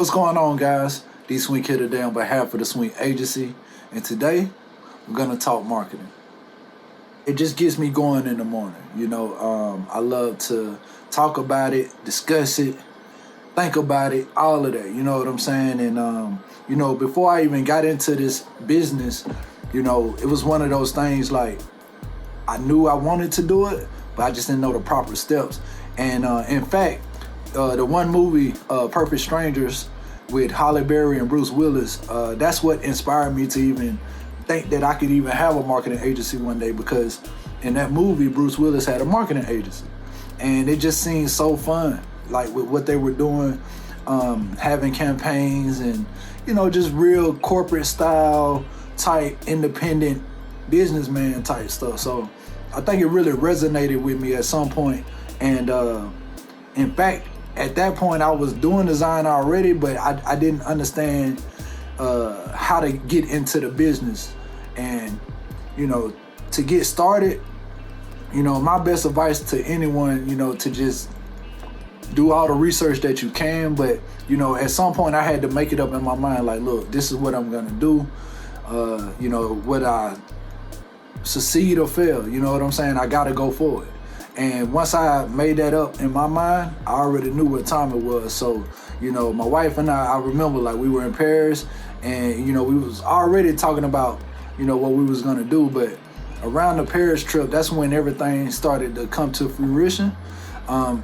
What's going on, guys? D Swink here today on behalf of the Swink Agency, and today we're gonna talk marketing. It just gets me going in the morning. I love to talk about it, discuss it, think about it, all of that. You know what I'm saying? And before I even got into this business, it was one of those things like I knew I wanted to do it, but I just didn't know the proper steps. And in fact, the one movie, Perfect Strangers, with Halle Berry and Bruce Willis, that's what inspired me to even think that I could even have a marketing agency one day, because in that movie, Bruce Willis had a marketing agency. And it just seemed so fun, like with what they were doing, having campaigns and, just real corporate style type, independent businessman type stuff. So I think it really resonated with me at some point. And in fact, at that point, I was doing design already, but I didn't understand how to get into the business. And, to get started, my best advice to anyone, to just do all the research that you can. But, at some point I had to make it up in my mind, like, look, this is what I'm going to do. Whether I succeed or fail, you know what I'm saying? I got to go for it. And once I made that up in my mind, I already knew what time it was. So, my wife and I remember, like, we were in Paris and, we was already talking about, what we was going to do. But around the Paris trip, that's when everything started to come to fruition.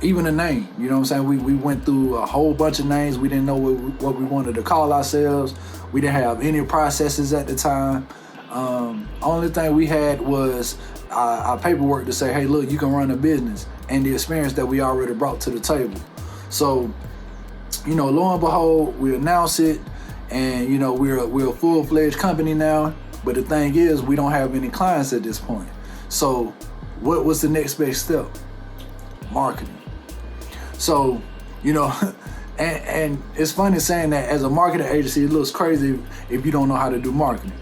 Even the name, you know what I'm saying? We went through a whole bunch of names. We didn't know what we wanted to call ourselves. We didn't have any processes at the time. Only thing we had was our paperwork to say, hey, look, you can run a business, and the experience that we already brought to the table. So, lo and behold, we announce it, and, we're a full-fledged company now. But the thing is, we don't have any clients at this point. So what was the next big step? Marketing. So, and it's funny saying that as a marketing agency, it looks crazy if you don't know how to do marketing.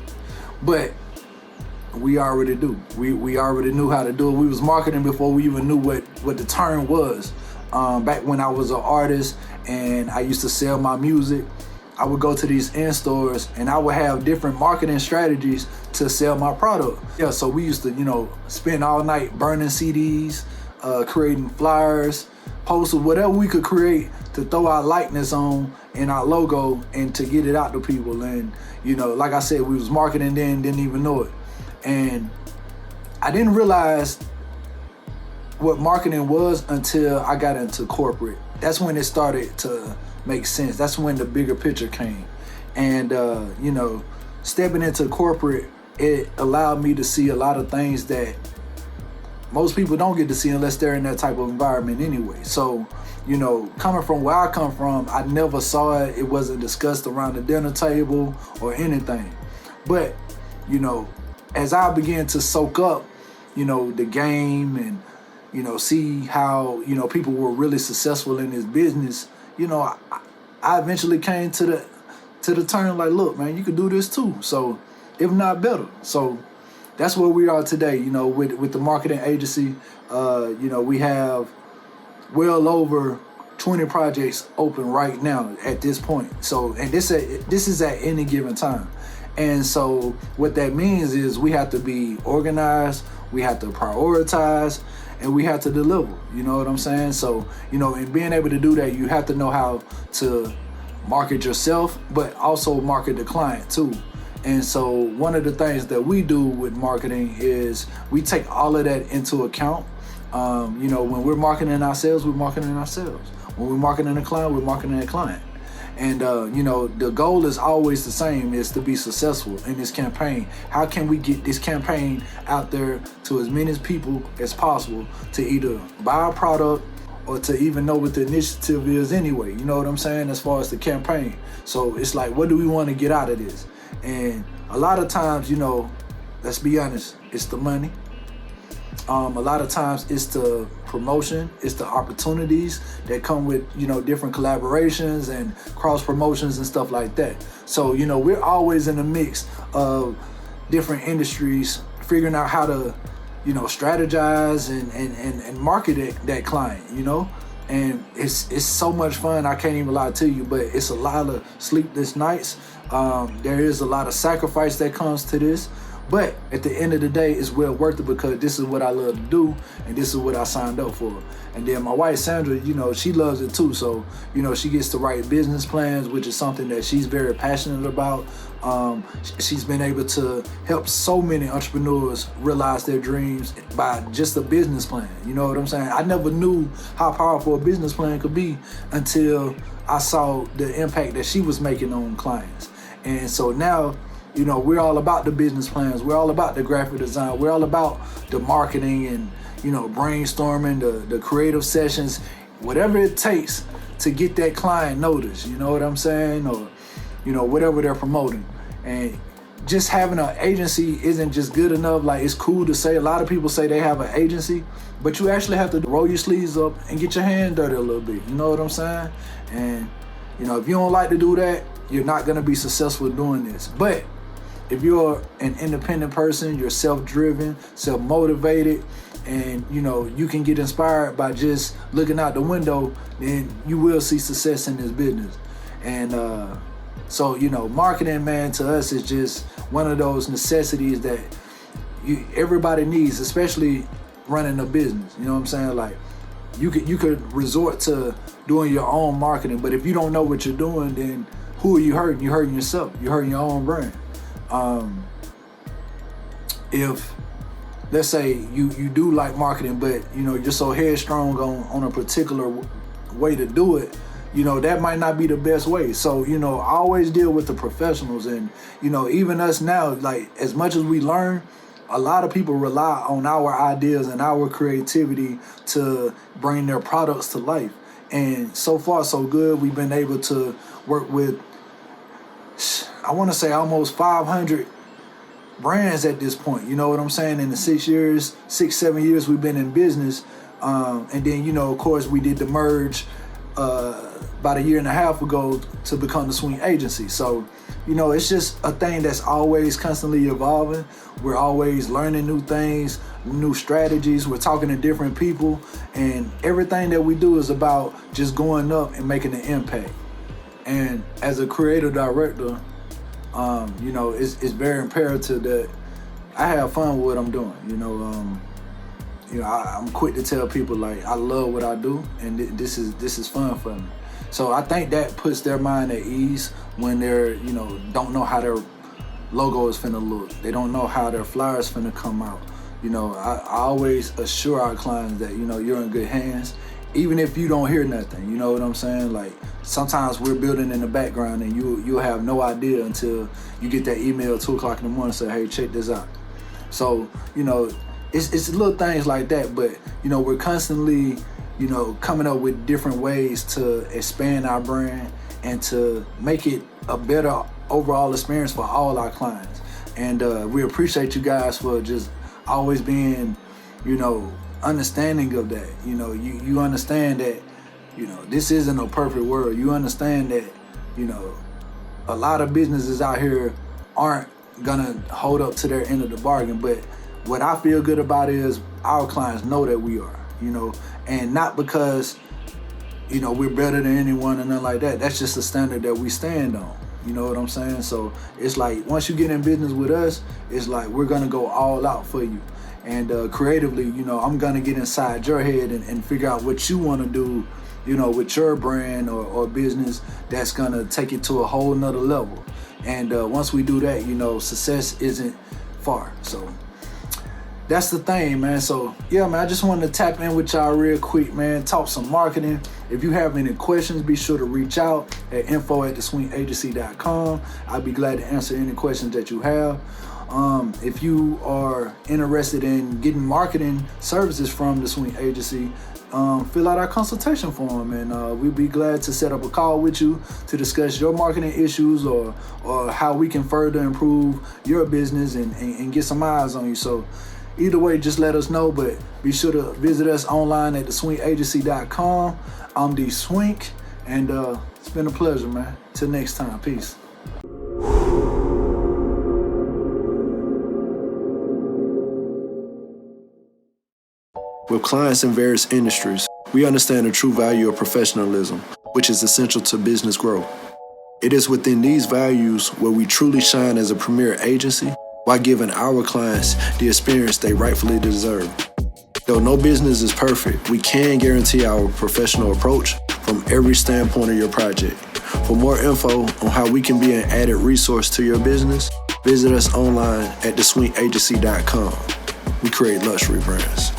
But we already do. We already knew how to do it. We was marketing before we even knew what the term was. Back when I was an artist and I used to sell my music, I would go to these in-stores and I would have different marketing strategies to sell my product. Yeah, so we used to, spend all night burning CDs, creating flyers, posters, whatever we could create to throw our likeness on and our logo and to get it out to people. And, like I said, we was marketing then, didn't even know it. And I didn't realize what marketing was until I got into corporate. That's when it started to make sense. That's when the bigger picture came. And, stepping into corporate, it allowed me to see a lot of things that most people don't get to see unless they're in that type of environment anyway. So, coming from where I come from, I never saw it. It wasn't discussed around the dinner table or anything. But, as I began to soak up, the game and, see how, people were really successful in this business, I eventually came to the turn like, look, man, you can do this too. So, if not better. So that's where we are today, with the marketing agency. We have well over 20 projects open right now at this point. So, and this is at any given time. And so what that means is we have to be organized, we have to prioritize, and we have to deliver. You know what I'm saying? So, in being able to do that, you have to know how to market yourself, but also market the client too. And so one of the things that we do with marketing is we take all of that into account. When we're marketing ourselves, we're marketing ourselves. When we're marketing a client, we're marketing a client. And, the goal is always the same, is to be successful in this campaign. How can we get this campaign out there to as many people as possible to either buy a product or to even know what the initiative is anyway? You know what I'm saying? As far as the campaign. So it's like, what do we want to get out of this? And a lot of times, let's be honest, it's the money. A lot of times it's the promotion, it's the opportunities that come with, different collaborations and cross promotions and stuff like that. So, we're always in the mix of different industries, figuring out how to, strategize and market that client, and it's so much fun. I can't even lie to you, but it's a lot of sleepless nights. There is a lot of sacrifice that comes to this, but at the end of the day, it's well worth it because this is what I love to do, and this is what I signed up for. And then my wife Sandra, she loves it too. So she gets to write business plans, which is something that she's very passionate about. She's been able to help so many entrepreneurs realize their dreams by just a business plan. You know what I'm saying? I never knew how powerful a business plan could be until I saw the impact that she was making on clients. And so now, we're all about the business plans. We're all about the graphic design. We're all about the marketing and, brainstorming, the creative sessions, whatever it takes to get that client noticed. You know what I'm saying? Or, whatever they're promoting. And just having an agency isn't just good enough. Like, it's cool to say. A lot of people say they have an agency, but you actually have to roll your sleeves up and get your hand dirty a little bit. You know what I'm saying? And, if you don't like to do that, you're not going to be successful doing this. But if you're an independent person, you're self-driven, self-motivated, and you can get inspired by just looking out the window, then you will see success in this business. And so marketing, man, to us is just one of those necessities that everybody needs, especially running a business. You know what I'm saying? Like, you could resort to doing your own marketing, but if you don't know what you're doing, then who are you hurting? You're hurting yourself. You're hurting your own brand. If, let's say you do like marketing, but you're so headstrong on a particular way to do it, that might not be the best way. So, I always deal with the professionals, and, even us now, like, as much as we learn, a lot of people rely on our ideas and our creativity to bring their products to life. And so far, so good. We've been able to work with, I want to say, almost 500 brands at this point. You know what I'm saying? In the 7 years we've been in business. And then, of course, we did the merge about a year and a half ago to become the Swink agency. So, it's just a thing that's always constantly evolving. We're always learning new things, new strategies. We're talking to different people, and everything that we do is about just going up and making an impact. And as a creative director, it's very imperative that I have fun with what I'm doing. I'm quick to tell people, like, I love what I do, and this is fun for me. So I think that puts their mind at ease when they're, don't know how their logo is finna look. They don't know how their flyers finna come out. I always assure our clients that, you're in good hands, even if you don't hear nothing. You know what I'm saying? Like, sometimes we're building in the background, and you'll have no idea until you get that email 2 o'clock in the morning say, hey, check this out. So, it's little things like that, but, we're constantly, coming up with different ways to expand our brand and to make it a better overall experience for all our clients. And we appreciate you guys for just always being, understanding of that. You understand that, this isn't a perfect world. You understand that, a lot of businesses out here aren't gonna hold up to their end of the bargain. But what I feel good about is our clients know that we are, and not because, we're better than anyone and nothing like that. That's just a standard that we stand on. You know what I'm saying? So it's like, once you get in business with us, it's like, we're gonna go all out for you. And creatively, I'm gonna get inside your head and figure out what you wanna do, with your brand or business that's gonna take it to a whole nother level. And once we do that, success isn't far. So that's the thing, man. So yeah, man, I just wanted to tap in with y'all real quick, man. Talk some marketing. If you have any questions, be sure to reach out at info@theswinkagency.com. I'd be glad to answer any questions that you have. If you are interested in getting marketing services from the Swink Agency, fill out our consultation form, and we'd be glad to set up a call with you to discuss your marketing issues or how we can further improve your business and get some eyes on you. So either way, just let us know, but be sure to visit us online at theswinkagency.com. I'm D Swink, and it's been a pleasure, man. Till next time, peace. With clients in various industries, We understand the true value of professionalism, which is essential to business growth. It is within these values where we truly shine as a premier agency while giving our clients the experience they rightfully deserve. Though no business is perfect, we can guarantee our professional approach from every standpoint of your project. For more info on how we can be an added resource to your business, visit us online at theswinkagency.com. We create luxury brands.